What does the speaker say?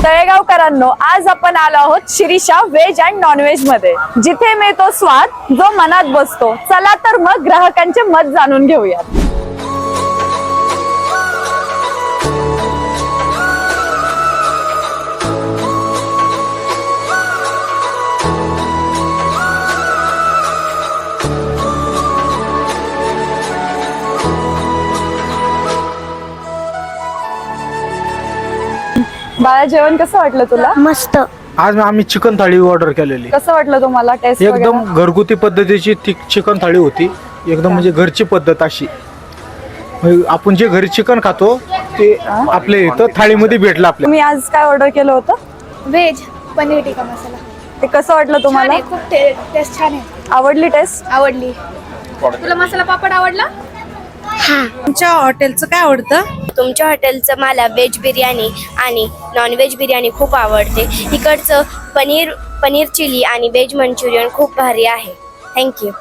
तळेगावकरांनो, आज आपण आलो आहोत Shirisha veg and non veg मध्ये, जिथे मिळतो स्वाद जो मनात बसतो। चला तर मग ग्राहकांचे मत जाणून घेऊयात। बाळा, जेवण कसं वाटलं तुला? मस्त। आज आम्ही चिकन थाळी ऑर्डर केलेली। कसं वाटलं तुम्हाला? टेस्ट एकदम घरगुती पद्धतीची ती चिकन थाळी होती, एकदम म्हणजे घरची पद्धत अशी। आपण जे घरी चिकन खातो ते आपल्या इथं थाळीमध्ये भेटलं आपल्याला। तुम्ही आज काय ऑर्डर केलं होतं? व्हेज पनीर टिक्का मसाला। ते कसं वाटलं तुम्हाला? खूप टेस्ट छान आहे, आवडली टेस्ट? आवडली। तुला मसाला पापड आवडला? तुमच्या हॉटेलचं काय आवडतं? तुमच्या हॉटेलचं मला व्हेज बिर्याणी आणि नॉन व्हेज बिर्याणी खूप आवडते। इकडचं पनीर चिली आणि व्हेज मंचुरियन खूप भारी आहे। थँक्यू।